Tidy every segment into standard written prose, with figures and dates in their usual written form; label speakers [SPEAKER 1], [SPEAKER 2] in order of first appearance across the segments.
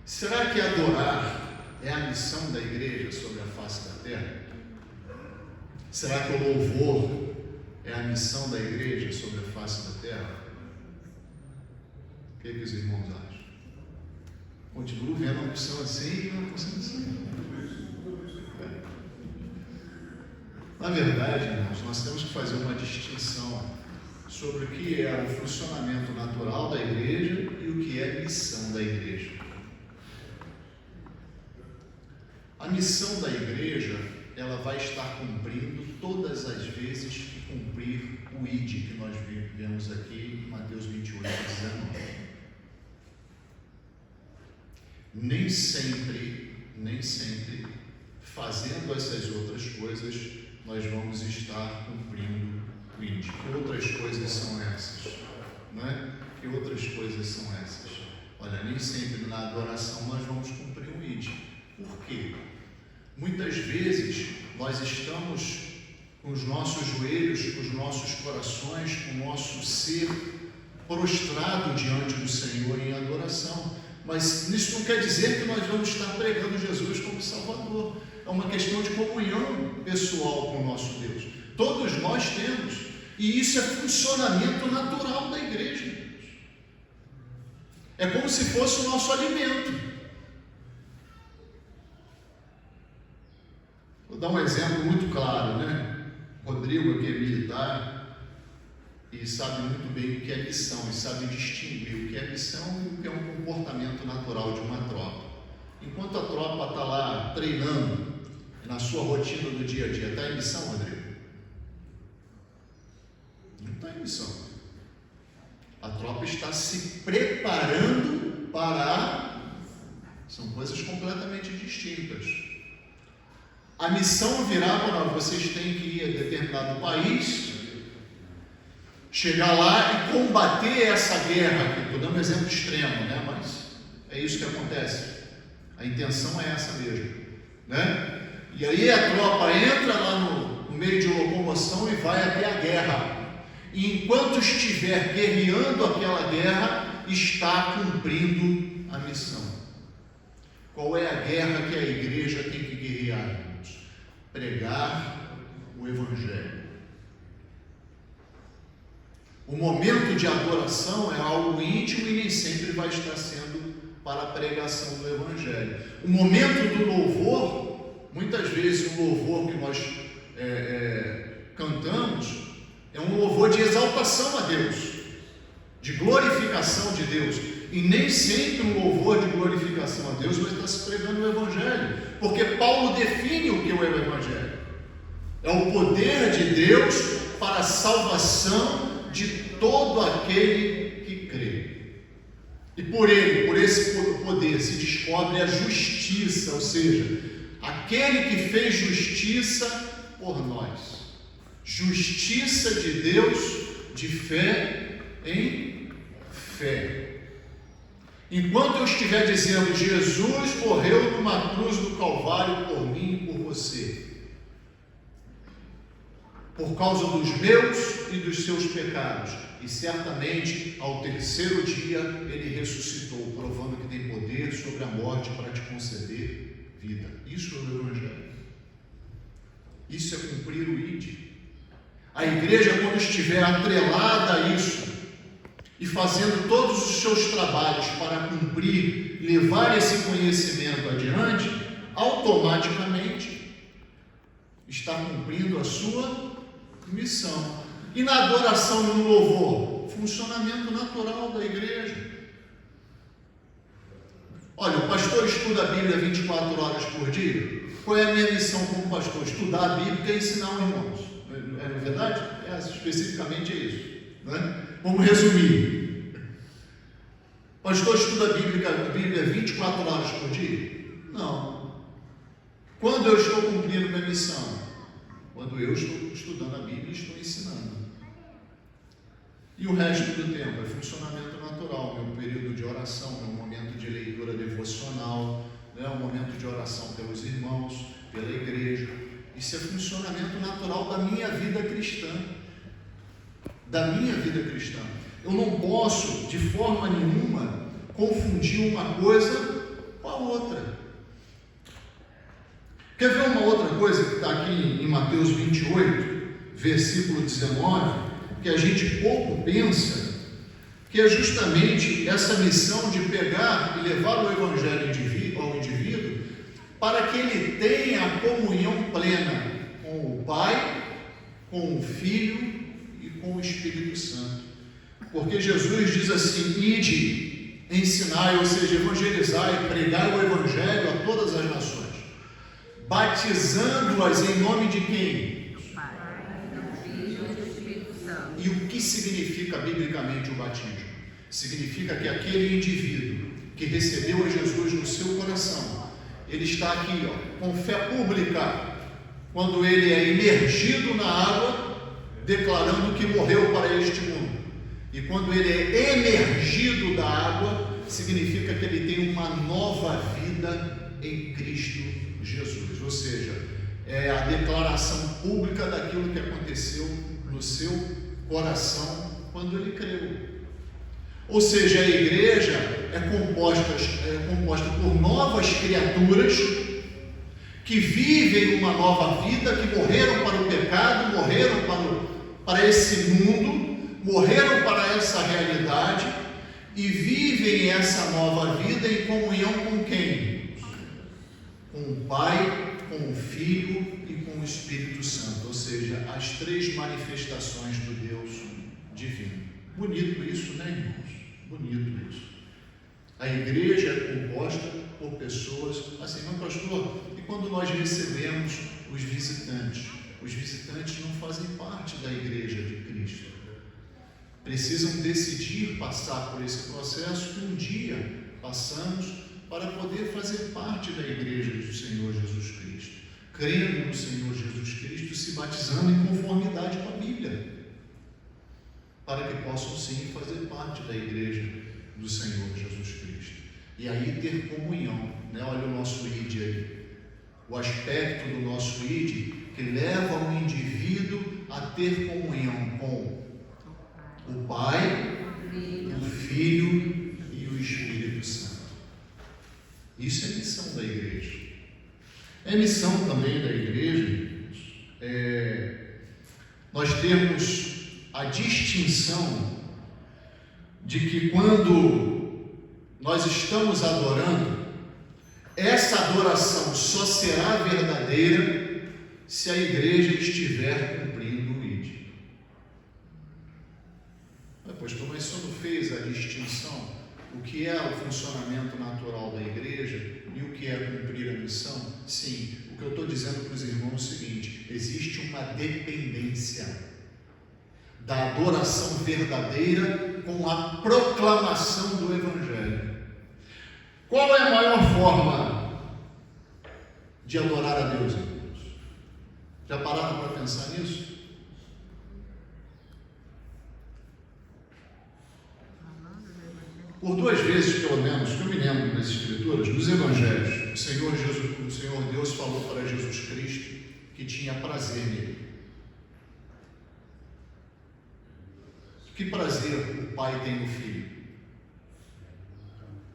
[SPEAKER 1] Será que adorar é a missão da igreja sobre a face da terra? Será que o louvor é a missão da igreja sobre a face da terra? O que os irmãos acham? Continuo vendo uma opção assim e uma opção assim. Na verdade, irmãos, nós temos que fazer uma distinção sobre o que é o funcionamento natural da igreja e o que é missão da igreja. A missão da igreja, ela vai estar cumprindo todas as vezes que cumprir o ID que nós vemos aqui em Mateus 28, 19. Nem sempre, fazendo essas outras coisas, nós vamos estar cumprindo o ID. Que outras coisas são essas? Não é? Que outras coisas são essas? Olha, nem sempre na adoração nós vamos cumprir o ID. Por quê? Muitas vezes nós estamos com os nossos joelhos, com os nossos corações, com o nosso ser prostrado diante do Senhor em adoração. Mas isso não quer dizer que nós vamos estar pregando Jesus como Salvador. É uma questão de comunhão pessoal com o nosso Deus. Todos nós temos. E isso é funcionamento natural da igreja. É como se fosse o nosso alimento. Vou dar um exemplo muito claro, né? Rodrigo aqui é militar e sabe muito bem o que é missão, e sabe distinguir o que é missão e o que é um comportamento natural de uma tropa. Enquanto a tropa está lá treinando na sua rotina do dia a dia, está em missão, Rodrigo? Não está em missão. A tropa está se preparando para... São coisas completamente distintas. A missão virá quando vocês têm que ir a determinado país, chegar lá e combater essa guerra. Estou dando um exemplo extremo, né? Mas é isso que acontece. A intenção é essa mesmo, né? E aí a tropa entra lá no meio de locomoção e vai até a guerra. E enquanto estiver guerreando aquela guerra, está cumprindo a missão. Qual é a guerra que a igreja tem que guerrear, irmãos? Pregar o Evangelho. O momento de adoração é algo íntimo e nem sempre vai estar sendo para a pregação do Evangelho. O momento do louvor, muitas vezes o louvor que nós cantamos é um louvor de exaltação a Deus, de glorificação de Deus. E nem sempre um louvor de glorificação a Deus vai estar se pregando o Evangelho, porque Paulo define o que é o Evangelho. É o poder de Deus para a salvação de todo aquele que crê. E por ele, por esse poder, se descobre a justiça, ou seja, aquele que fez justiça por nós. Justiça de Deus de fé em fé. Enquanto eu estiver dizendo, Jesus morreu numa cruz do Calvário por mim e por você, por causa dos meus e dos seus pecados, e certamente ao terceiro dia ele ressuscitou, provando que tem poder sobre a morte para te conceder vida. Isso é o Evangelho. Isso é cumprir o ID. A igreja, quando estiver atrelada a isso e fazendo todos os seus trabalhos para cumprir, levar esse conhecimento adiante, automaticamente está cumprindo a sua missão. E na adoração e no louvor, funcionamento natural da igreja. Olha, o pastor estuda a Bíblia 24 horas por dia. Qual é a minha missão como pastor? Estudar a Bíblia e ensinar os irmãos. É verdade? Especificamente é isso, né? Vamos resumir. O pastor estuda a Bíblia 24 horas por dia? Não. Quando eu estou cumprindo minha missão? Quando eu estou estudando a Bíblia e estou ensinando. E o resto do tempo é funcionamento natural, meu período de oração, meu momento de leitura devocional, né? Um momento de oração pelos irmãos, pela igreja. Isso é funcionamento natural da minha vida cristã. Da minha vida cristã. Eu não posso, de forma nenhuma, confundir uma coisa Qual outra? Quer ver uma outra coisa que está aqui em Mateus 28, versículo 19, que a gente pouco pensa, que é justamente essa missão de pegar e levar o Evangelho ao indivíduo para que ele tenha a comunhão plena com o Pai, com o Filho e com o Espírito Santo. Porque Jesus diz assim: ide, ensinai, ou seja, evangelizai, pregai o Evangelho a todas as nações, batizando-as em nome de quem?
[SPEAKER 2] Do Pai, do Filho e do Espírito Santo.
[SPEAKER 1] E o que significa biblicamente o batismo? Significa que aquele indivíduo que recebeu a Jesus no seu coração, ele está aqui, com fé pública, quando ele é imergido na água, declarando que morreu para este mundo. E quando ele é emergido da água, significa que ele tem uma nova vida em Cristo Jesus. Ou seja, é a declaração pública daquilo que aconteceu no seu coração quando ele creu. Ou seja, a igreja é composta por novas criaturas que vivem uma nova vida, que morreram para o pecado, morreram para esse mundo, morreram para essa realidade e vivem essa nova vida em comunhão com quem? Com o Pai, com o Filho e com o Espírito Santo, ou seja, as três manifestações do Deus divino. Bonito isso, né, irmãos? Bonito isso. A igreja é composta por pessoas assim, mas pastor, e quando nós recebemos os visitantes? Os visitantes não fazem parte da igreja de Cristo. Precisam decidir passar por esse processo que um dia passamos para poder fazer parte da igreja do Senhor Jesus Cristo, crendo no Senhor Jesus Cristo, se batizando em conformidade com a Bíblia, para que possam sim fazer parte da igreja do Senhor Jesus Cristo. E aí ter comunhão, né? Olha o nosso ID aí, o aspecto do nosso ID que leva o indivíduo a ter comunhão com o Pai, o Filho e o Espírito Santo. Isso é missão da igreja. É missão também da igreja nós temos a distinção de que quando nós estamos adorando, essa adoração só será verdadeira se a igreja estiver cumprindo o ID. Pastor, mas só não fez a distinção, o que é o funcionamento natural da igreja e o que é cumprir a missão? Sim, o que eu estou dizendo para os irmãos é o seguinte: existe uma dependência da adoração verdadeira com a proclamação do Evangelho. Qual é a maior forma de adorar a Deus, irmãos? Já pararam para pensar nisso? Por duas vezes, pelo menos, que eu me lembro nas Escrituras, nos Evangelhos, o Senhor Deus falou para Jesus Cristo que tinha prazer nele. Que prazer o Pai tem no Filho?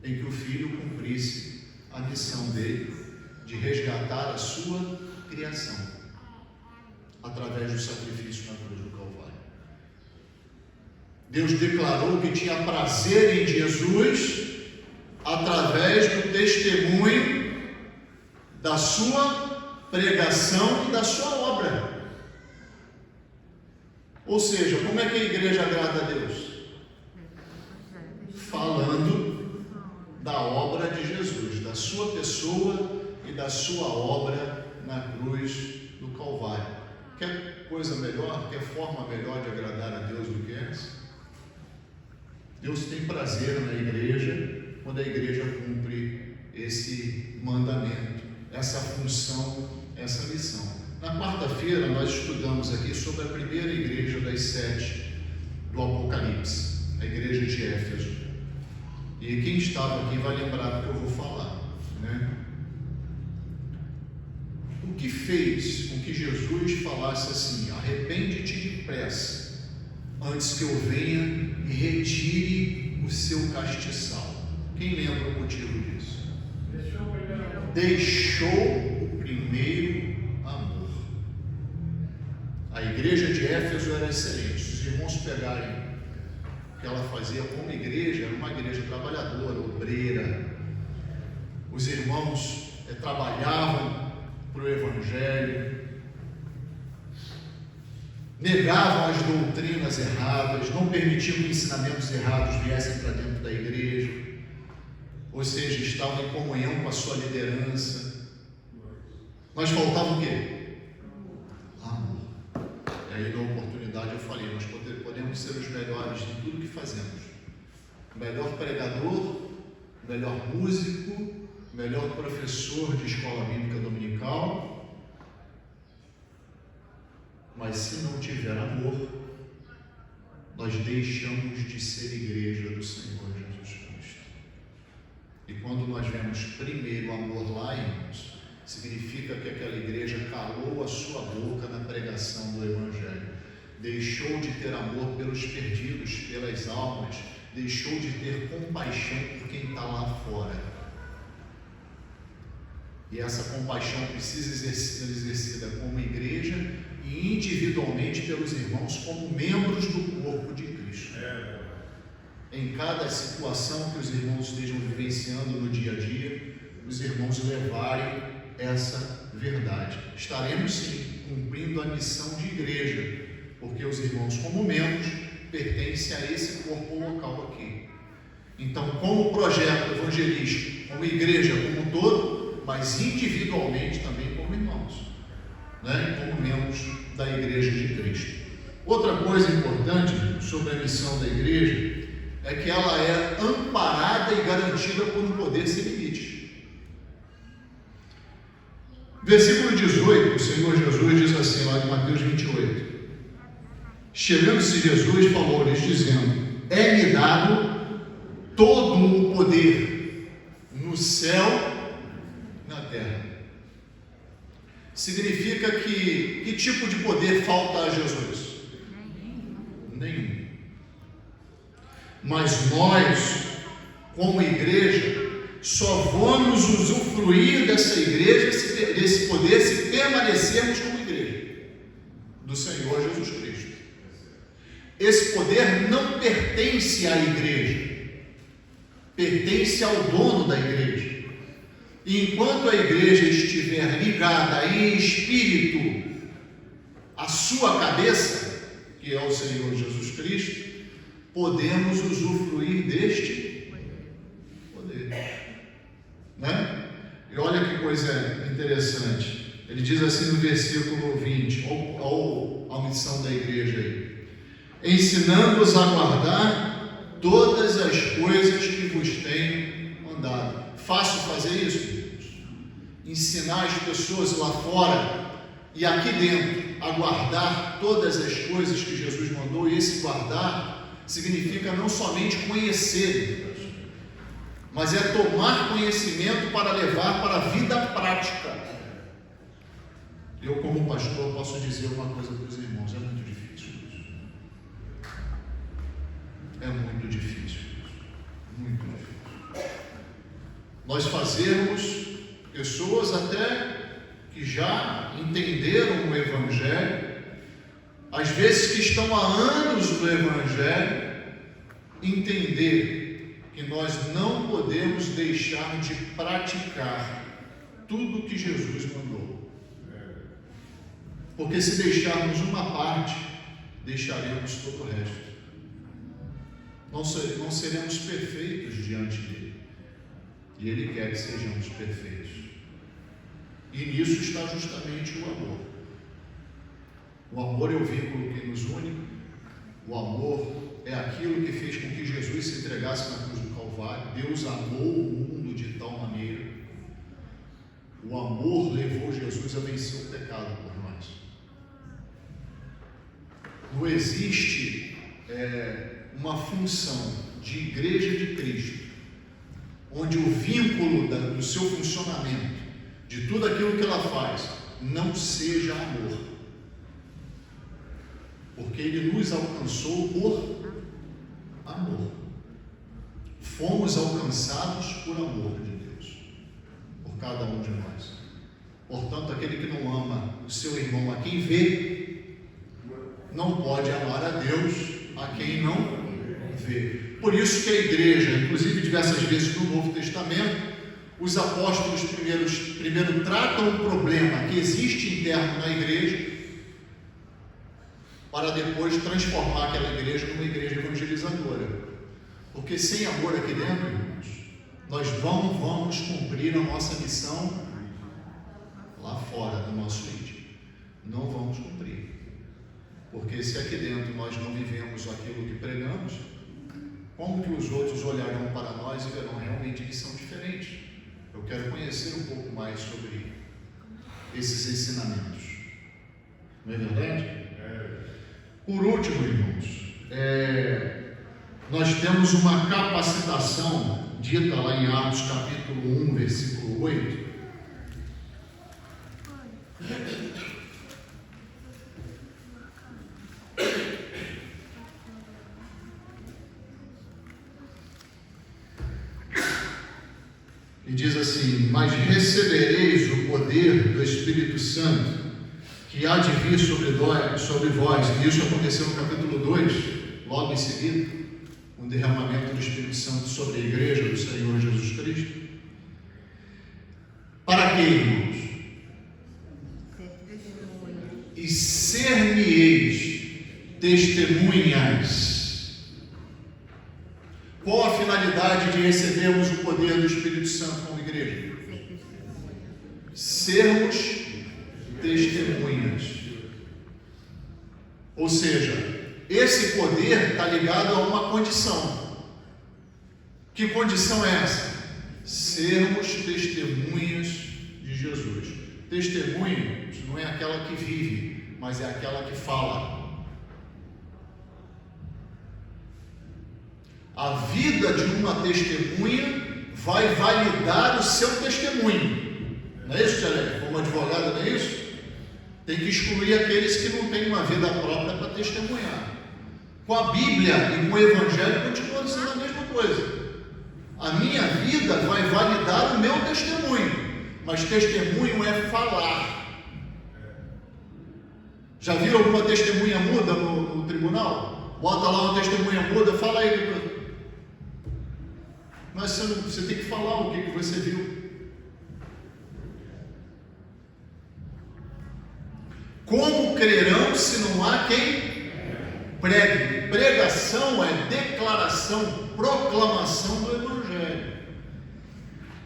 [SPEAKER 1] Em que o Filho cumprisse a missão dele de resgatar a sua criação através do sacrifício na cruz do Calvário. Deus declarou que tinha prazer em Jesus através do testemunho da sua pregação e da sua obra. Ou seja, como é que a igreja agrada a Deus? Falando da obra de Jesus, da sua pessoa e da sua obra na cruz do Calvário. Quer coisa melhor, quer forma melhor de agradar a Deus do que essa? Deus tem prazer na igreja quando a igreja cumpre esse mandamento, essa função, essa missão. Na quarta-feira nós estudamos aqui sobre a primeira igreja das 7 do Apocalipse, a igreja de Éfeso. E quem estava aqui vai lembrar do que eu vou falar, né? O que fez com que Jesus falasse assim: arrepende-te depressa, antes que eu venha e retire o seu castiçal. Quem lembra o motivo disso? Deixou o primeiro amor. A igreja de Éfeso era excelente. Se os irmãos pegarem o que ela fazia como igreja, era uma igreja trabalhadora, obreira. Os irmãos trabalhavam para o Evangelho, negavam as doutrinas erradas, não permitiam que ensinamentos errados viessem para dentro da igreja, ou seja, estavam em comunhão com a sua liderança. Mas faltava o quê? Amor. E aí, na oportunidade, eu falei, nós podemos ser os melhores em tudo que fazemos. O melhor pregador, o melhor músico, o melhor professor de escola bíblica dominical, mas se não tiver amor, nós deixamos de ser igreja do Senhor Jesus Cristo. E quando nós vemos primeiro amor lá, irmãos, significa que aquela igreja calou a sua boca na pregação do Evangelho, deixou de ter amor pelos perdidos, pelas almas, deixou de ter compaixão por quem está lá fora. E essa compaixão precisa ser exercida como igreja e individualmente pelos irmãos como membros do corpo de Cristo. Em cada situação que os irmãos estejam vivenciando no dia a dia, os irmãos levarem essa verdade. Estaremos sim cumprindo a missão de igreja, porque os irmãos como membros pertencem a esse corpo local aqui. Então, como projeto evangelístico, como igreja como um todo, mas individualmente também como irmãos, como membros da igreja de Cristo. Outra coisa importante sobre a missão da igreja é que ela é amparada e garantida por um poder sem limites. Versículo 18, o Senhor Jesus diz assim, lá em Mateus 28, chegando-se Jesus, falou-lhes dizendo, é-me dado todo o poder no céu na terra. Significa que tipo de poder falta a Jesus? Nenhum. Mas nós, como igreja, só vamos usufruir dessa igreja, desse poder, se permanecermos como igreja do Senhor Jesus Cristo. Esse poder não pertence à igreja, pertence ao dono da igreja. E enquanto a igreja estiver ligada em espírito à sua cabeça, que é o Senhor Jesus Cristo, podemos usufruir deste poder. E olha que coisa interessante. Ele diz assim no versículo 20, a missão da igreja aí: ensinando-os a guardar todas as coisas que vos tenho mandado. Fácil fazer isso? Ensinar as pessoas lá fora e aqui dentro a guardar todas as coisas que Jesus mandou. E esse guardar significa não somente conhecer, mas é tomar conhecimento para levar para a vida prática. Eu, como pastor, posso dizer uma coisa para os irmãos: é muito difícil isso. É muito difícil. Muito difícil. Nós fazermos pessoas até que já entenderam o Evangelho, às vezes que estão há anos no Evangelho, entender que nós não podemos deixar de praticar tudo o que Jesus mandou. Porque se deixarmos uma parte, deixaremos todo o resto. Não seremos perfeitos diante dele. E ele quer que sejamos perfeitos. E nisso está justamente o amor. O amor é o vínculo que nos une. O amor é aquilo que fez com que Jesus se entregasse na cruz do Calvário. Deus amou o mundo de tal maneira. O amor levou Jesus a vencer o pecado por nós. Não existe uma função de igreja de Cristo onde o vínculo do seu funcionamento, de tudo aquilo que ela faz, não seja amor. Porque ele nos alcançou por amor. Fomos alcançados por amor de Deus. cada um de nós. Portanto, aquele que não ama o seu irmão a quem vê, não pode amar a Deus a quem não vê. Por isso que a igreja, inclusive diversas vezes no Novo Testamento, os apóstolos primeiro tratam o problema que existe interno na igreja, para depois transformar aquela igreja numa igreja evangelizadora. Porque sem amor aqui dentro, irmãos, nós não vamos cumprir a nossa missão lá fora do nosso íntimo. Não vamos cumprir. Porque se aqui dentro nós não vivemos aquilo que pregamos, como que os outros olharão para nós e verão realmente que são diferentes? Eu quero conhecer um pouco mais sobre esses ensinamentos. Não é verdade? Por último, irmãos, nós temos uma capacitação dita lá em Atos capítulo 1, versículo 8. E diz assim: mas recebereis o poder do Espírito Santo, que há de vir sobre vós. E isso aconteceu no capítulo 2, logo em seguida, um derramamento do Espírito Santo sobre a igreja do Senhor Jesus Cristo. Para quê, irmãos? E ser-me-eis testemunhas. Qual a finalidade de recebermos o poder do Espírito Santo como igreja? Sermos testemunhas. Ou seja, esse poder está ligado a uma condição. Que condição é essa? Sermos testemunhas de Jesus. Testemunha não é aquela que vive, mas é aquela que fala. A vida de uma testemunha vai validar o seu testemunho. Não é isso, Tia Lélia? Como advogado, não é isso? Tem que excluir aqueles que não têm uma vida própria para testemunhar. Com a Bíblia e com o Evangelho continua sendo a mesma coisa. A minha vida vai validar o meu testemunho, mas testemunho é falar. Já viram alguma testemunha muda no tribunal? Bota lá uma testemunha muda, fala aí. Mas você tem que falar o que você viu. Como crerão se não há quem pregue? Pregação é declaração, proclamação do Evangelho.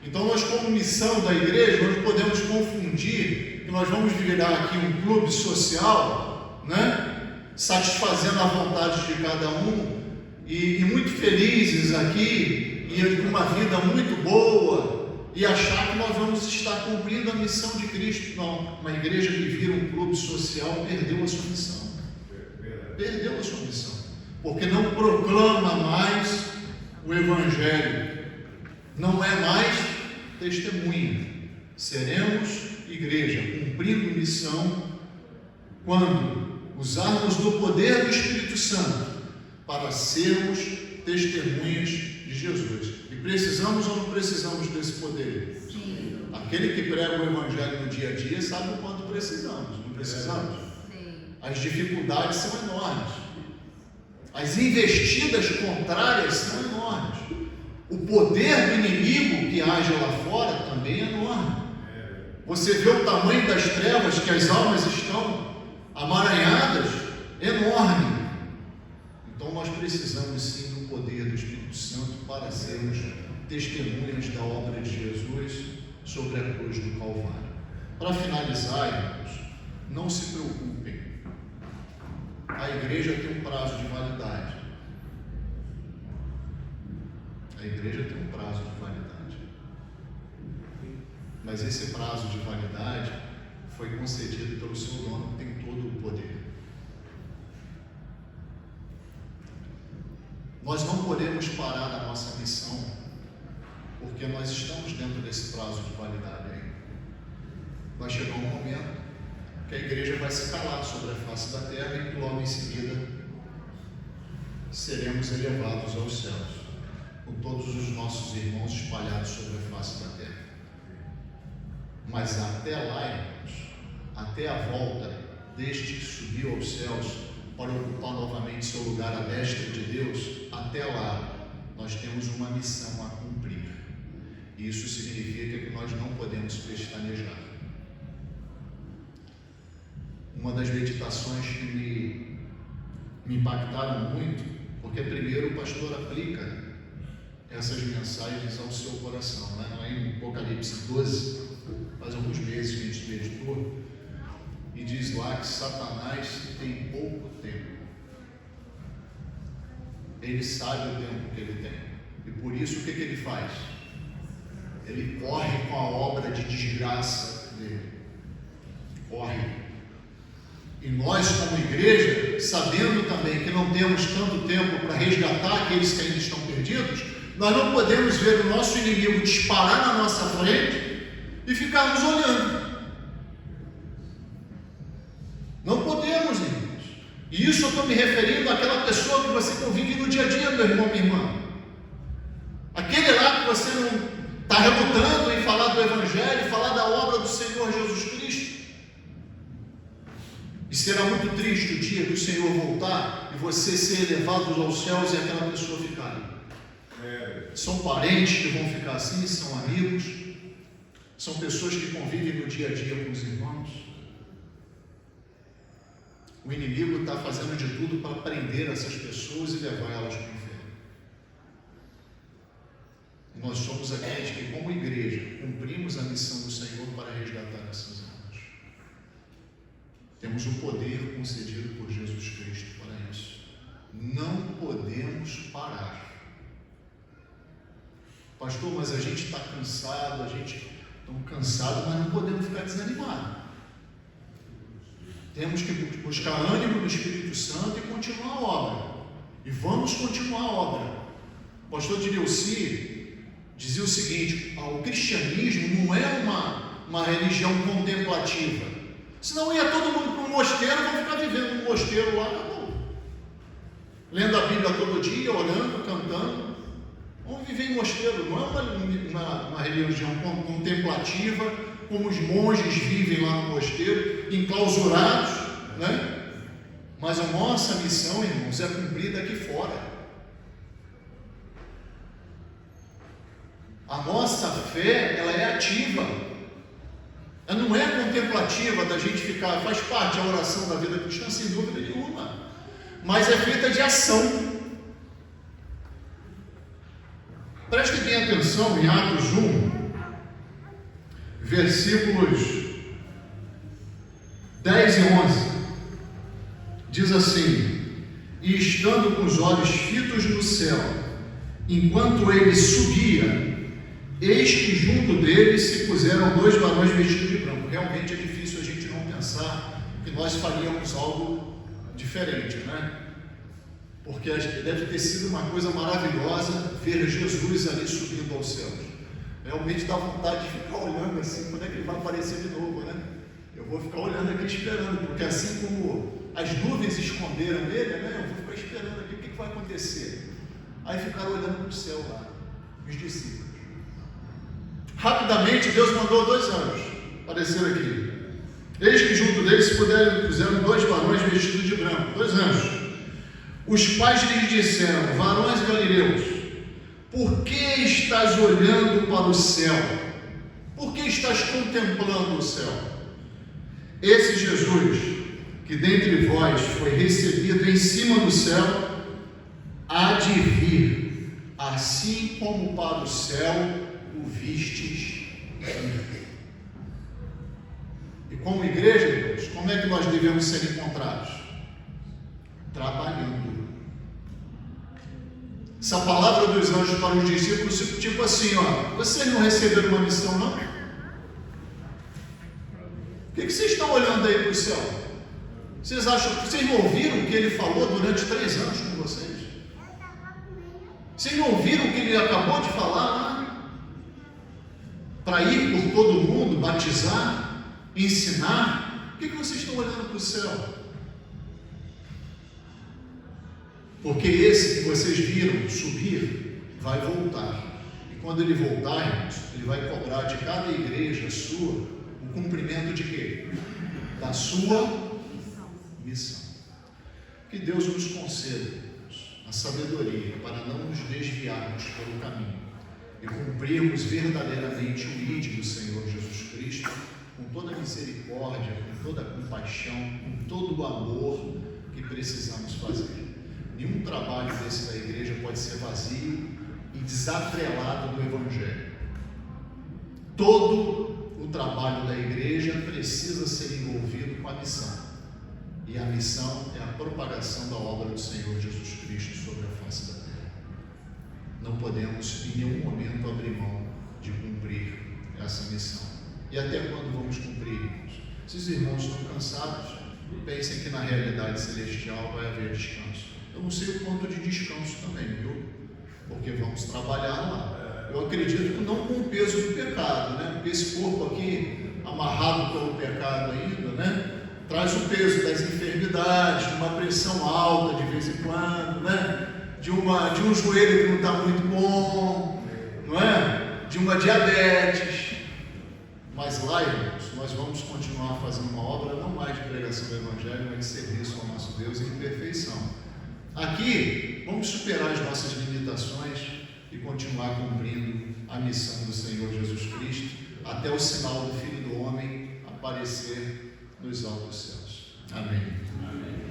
[SPEAKER 1] Então nós, como missão da igreja, nós podemos confundir que nós vamos virar aqui um clube social, né? Satisfazendo a vontade de cada um e muito felizes aqui, e com uma vida muito boa, e achar que nós vamos estar cumprindo a missão de Cristo. Não, uma igreja que vira um clube social perdeu a sua missão. Perdeu a sua missão, porque não proclama mais o Evangelho, não é mais testemunha. Seremos igreja cumprindo missão quando usarmos do poder do Espírito Santo para sermos testemunhas de Jesus. E precisamos ou não precisamos desse poder?
[SPEAKER 2] Sim.
[SPEAKER 1] Aquele que prega o Evangelho no dia a dia sabe o quanto precisamos, não precisamos?
[SPEAKER 2] Sim.
[SPEAKER 1] As dificuldades são enormes, as investidas contrárias são enormes, o poder do inimigo que age lá fora também é enorme. Você vê o tamanho das trevas que as almas estão amaranhadas, enorme. Então nós precisamos sim do poder do Espírito Santo para sermos testemunhas da obra de Jesus sobre a cruz do Calvário. Para finalizar, irmãos, não se preocupem. A igreja tem um prazo de validade. A igreja tem um prazo de validade. Mas esse prazo de validade foi concedido pelo seu dono, que tem todo o poder. Nós não podemos parar na nossa missão, porque nós estamos dentro desse prazo de validade aí. Vai chegar um momento que a igreja vai se calar sobre a face da terra e logo em seguida seremos elevados aos céus, com todos os nossos irmãos espalhados sobre a face da terra. Mas até lá, irmãos, até a volta deste que subiu aos céus para ocupar novamente seu lugar à destra de Deus, até lá nós temos uma missão a cumprir. E isso significa que nós não podemos pestanejar. Uma das meditações que me impactaram muito, porque primeiro o pastor aplica essas mensagens ao seu coração, né? Lá em Apocalipse 12, faz alguns meses que a gente meditou, e diz lá que Satanás tem pouco tempo. Ele sabe o tempo que ele tem, e por isso o que ele faz? Ele corre com a obra de desgraça dele, corre. E nós, como igreja, sabendo também que não temos tanto tempo para resgatar aqueles que ainda estão perdidos, nós não podemos ver o nosso inimigo disparar na nossa frente e ficarmos olhando. Não podemos, irmãos. E isso eu estou me referindo àquela pessoa que você convive no dia a dia, meu irmão, minha irmã. Aquele lá que você não está relutando em falar do Evangelho, falar da obra do Senhor Jesus Cristo. E será muito triste o dia que o Senhor voltar e você ser elevado aos céus e aquela pessoa ficar ali. São parentes que vão ficar assim, são amigos, são pessoas que convivem no dia a dia com os irmãos. O inimigo está fazendo de tudo para prender essas pessoas e levar elas para o inferno. E nós somos aqueles que, como igreja, cumprimos a missão do Senhor para resgatar essas almas. Temos o poder concedido por Jesus Cristo para isso. Não podemos parar. Pastor, mas a gente está cansado, estamos cansados, mas não podemos ficar desanimados. Temos que buscar ânimo no Espírito Santo e continuar a obra. E vamos continuar a obra. O pastor Dileuci dizia o seguinte: o cristianismo não é uma religião contemplativa. Senão ia todo mundo para um mosteiro, vão ficar vivendo num mosteiro lá, acabou. Lendo a Bíblia todo dia, orando, cantando. Vamos viver em mosteiro, não é uma religião contemplativa, como os monges vivem lá no mosteiro, enclausurados, né? Mas a nossa missão, irmãos, é cumprida aqui fora. A nossa fé, ela é ativa. Ela não é contemplativa da gente ficar, faz parte da oração da vida cristã, sem dúvida nenhuma, mas é feita de ação. Prestem bem atenção em Atos 1, versículos 10 e 11, diz assim: e estando com os olhos fitos no céu, enquanto ele subia, eis que junto dele se puseram 2 varões vestidos de branco. Realmente é difícil a gente não pensar que nós faríamos algo diferente, né? Porque deve ter sido uma coisa maravilhosa ver Jesus ali subindo aos céus. Realmente dá vontade de ficar olhando assim, quando é que ele vai aparecer de novo, né? Eu vou ficar olhando aqui esperando, porque assim como as nuvens esconderam ele, né? Eu vou ficar esperando aqui o que vai acontecer. Aí ficaram olhando para o céu lá, os discípulos. Rapidamente Deus mandou 2 anjos aparecer aqui. Eis que junto deles se puseram 2 varões vestidos de branco, 2 anjos. Os pais lhes disseram: varões galileus, por que estás olhando para o céu? Por que estás contemplando o céu? Esse Jesus, que dentre vós foi recebido em cima do céu, há de vir, assim como para o céu o vistes ir. E como igreja, Deus, como é que nós devemos ser encontrados? Trabalhando. Essa palavra dos anjos para os discípulos, tipo assim, vocês não receberam uma missão, não? Por que vocês estão olhando aí para o céu? Vocês não ouviram o que ele falou durante 3 anos com vocês? Vocês não ouviram o que ele acabou de falar lá? Para ir por todo mundo, batizar, ensinar? Por que vocês estão olhando para o céu? Porque esse que vocês viram subir, vai voltar. E E quando ele voltar, irmãos, ele vai cobrar de cada igreja sua o cumprimento de quê? Da sua missão. Que Deus nos conceda a sabedoria para não nos desviarmos pelo caminho e cumprirmos verdadeiramente o ID do Senhor Jesus Cristo com toda a misericórdia, com toda a compaixão, com todo o amor que precisamos fazer. Nenhum trabalho desse da igreja pode ser vazio e desatrelado do Evangelho. Todo o trabalho da igreja precisa ser envolvido com a missão. E a missão é a propagação da obra do Senhor Jesus Cristo sobre a face da terra. Não podemos em nenhum momento abrir mão de cumprir essa missão. E até quando vamos cumprir, irmãos? Se os irmãos estão cansados, pensem que na realidade celestial vai haver descanso. Eu não sei o quanto de descanso também, viu? Porque vamos trabalhar lá. Eu acredito que não com o peso do pecado, né? Porque esse corpo aqui, amarrado pelo pecado ainda, né? Traz o peso das enfermidades, de uma pressão alta de vez em quando, né? De um joelho que não está muito bom, não é? De uma diabetes. Mas lá, irmãos, nós vamos continuar fazendo uma obra não mais de pregação do Evangelho, mas de serviço ao nosso Deus em perfeição. Aqui, vamos superar as nossas limitações e continuar cumprindo a missão do Senhor Jesus Cristo até o sinal do Filho do Homem aparecer nos altos céus. Amém. Amém.